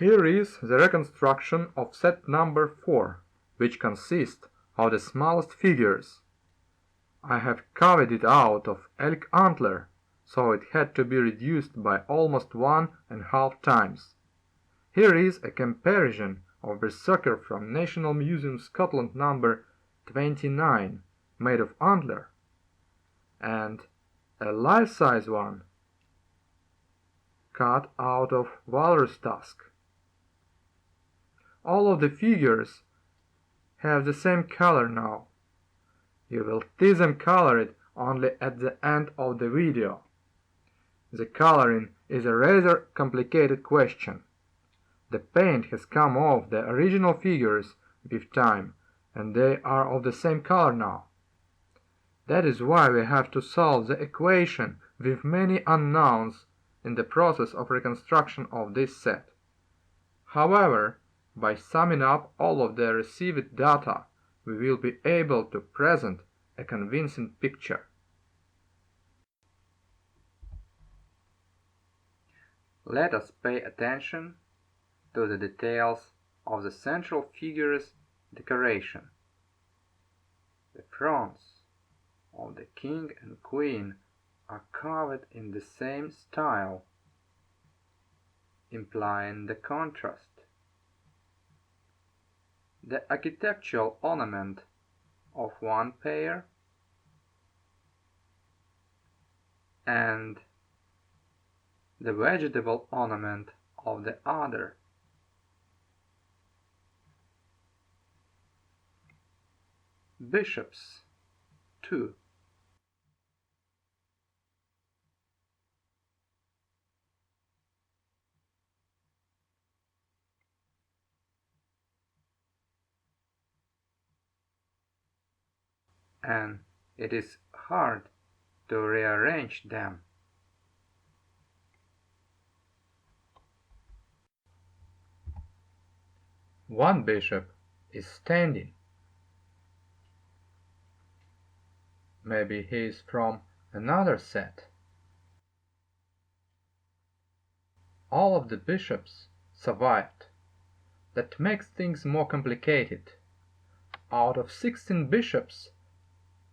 Here is the reconstruction of set number 4, which consists of the smallest figures. I have carved it out of elk antler, so it had to be reduced by almost 1½ times. Here is a comparison of Berserker from National Museum Scotland number 29, made of antler, and a life-size one cut out of walrus tusk. All of the figures have the same color now. You will see them colored only at the end of the video. The coloring is a rather complicated question. The paint has come off the original figures with time, and they are of the same color now. That is why we have to solve the equation with many unknowns in the process of reconstruction of this set. However, by summing up all of the received data, we will be able to present a convincing picture. Let us pay attention to the details of the central figure's decoration. The fronts of the king and queen are carved in the same style, implying the contrast. The architectural ornament of one pair and the vegetable ornament of the other. Bishops, too. And it is hard to rearrange them. One bishop is standing. Maybe he is from another set. All of the bishops survived. That makes things more complicated. Out of 16 bishops,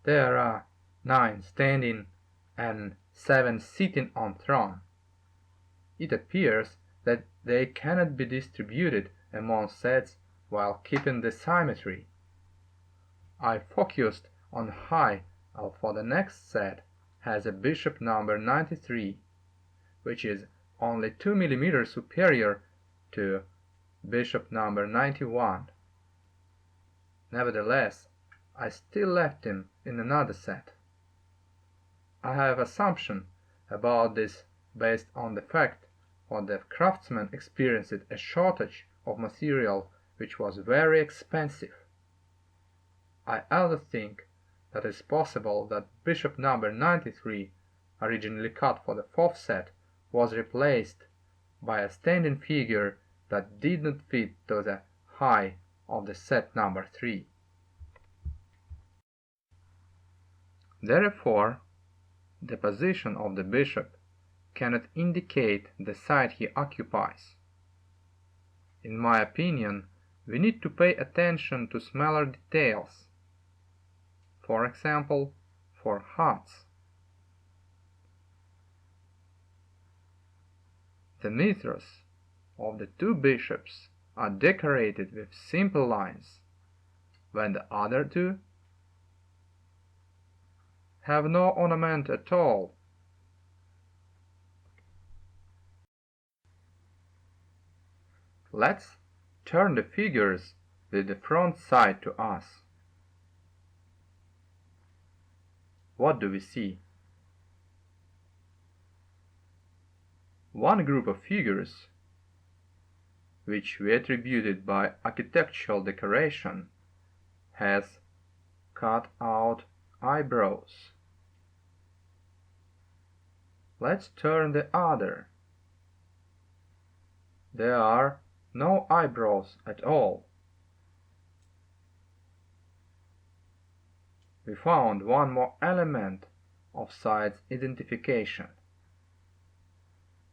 there are 9 standing and 7 sitting on throne. It appears that they cannot be distributed among sets while keeping the symmetry. I focused on high for the next set has a bishop number 93, which is only 2 mm superior to bishop number 91. Nevertheless, I still left him in another set. I have assumption about this based on the fact that the craftsman experienced a shortage of material which was very expensive. I also think that it is possible that bishop number 93, originally cut for the 4th set, was replaced by a standing figure that did not fit to the high of the set number 3. Therefore, the position of the bishop cannot indicate the side he occupies. In my opinion, we need to pay attention to smaller details. For example, for hearts. The mithras of the 2 bishops are decorated with simple lines, when the other 2 have no ornament at all. Let's turn the figures with the front side to us. What do we see? One group of figures, which we attributed by architectural decoration, has cut out eyebrows. Let's turn the other. There are no eyebrows at all. We found one more element of size identification.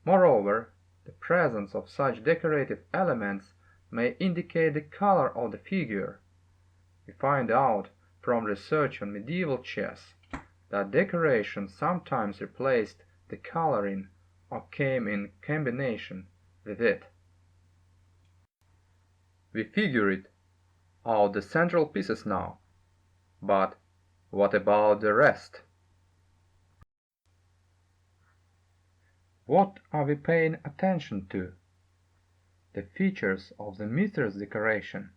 Moreover, The presence of such decorative elements may indicate the color of the figure. We find out from research on medieval chess that decoration sometimes replaced the coloring or came in combination with it. We figured out the central pieces now, but what about the rest? What are we paying attention to? The features of the Mithras decoration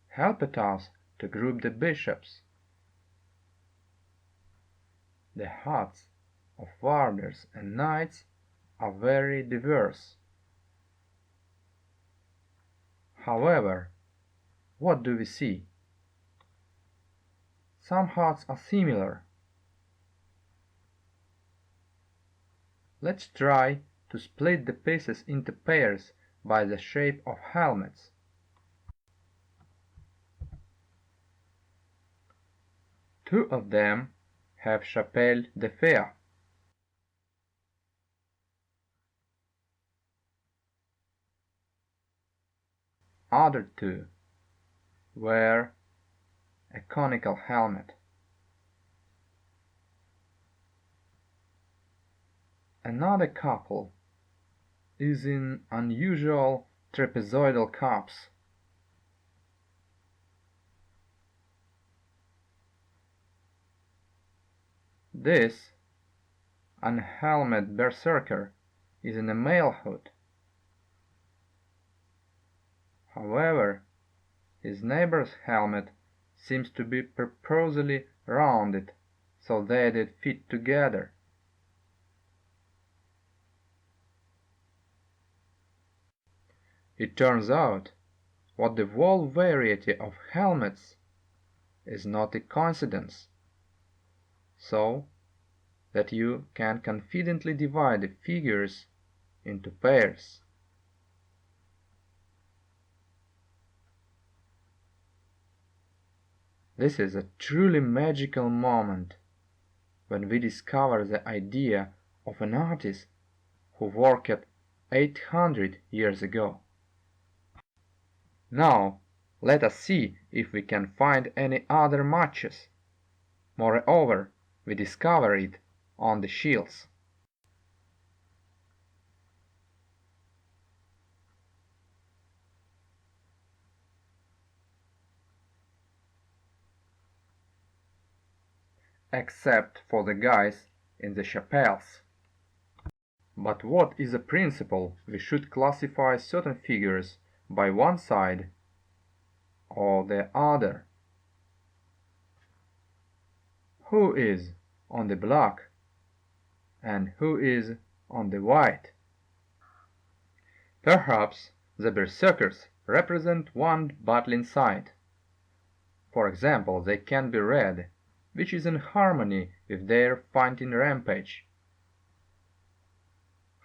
helped us to group the bishops. The huts of warders and knights are very diverse. However, what do we see? Some huts are similar. Let's try to split the pieces into pairs by the shape of helmets. Two of them have chapelle de fer. Other two wear a conical helmet. Another couple is in unusual trapezoidal caps. This unhelmeted berserker is in a male hood. However, his neighbor's helmet seems to be purposely rounded so that it fit together. It turns out what the whole variety of helmets is not a coincidence, so that you can confidently divide the figures into pairs. This is a truly magical moment when we discover the idea of an artist who worked 800 years ago. Now, let us see if we can find any other matches. Moreover, we discover it on the shields. Except for the guys in the chapels. But what is the principle we should classify certain figures by one side or the other? Who is on the black and who is on the white? Perhaps the berserkers represent one battling side. For example, they can be red, which is in harmony with their fighting rampage.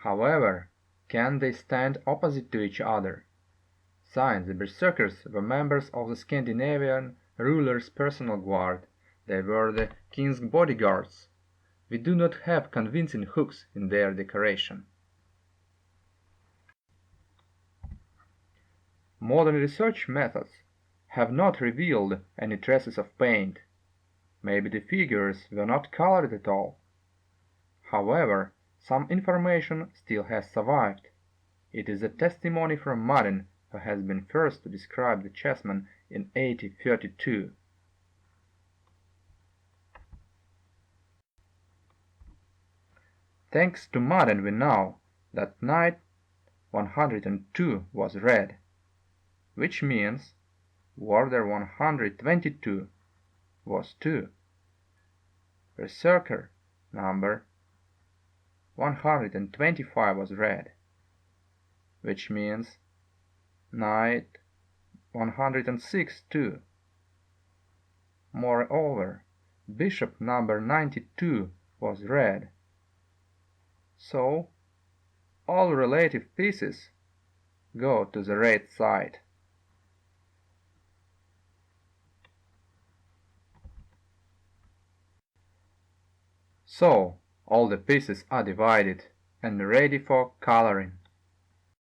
However, can they stand opposite to each other? Since the berserkers were members of the Scandinavian ruler's personal guard, they were the king's bodyguards. We do not have convincing hooks in their decoration. Modern research methods have not revealed any traces of paint. Maybe the figures were not colored at all. However, some information still has survived. It is a testimony from Madden, who has been first to describe the chessmen in 1832. Thanks to Madden we know that knight 102 was red, which means warrior 122 was 2. Berserker number 125 was red, which means knight 106 too. Moreover, bishop number 92 was red, so all relative pieces go to the red side. So all the pieces are divided and ready for coloring.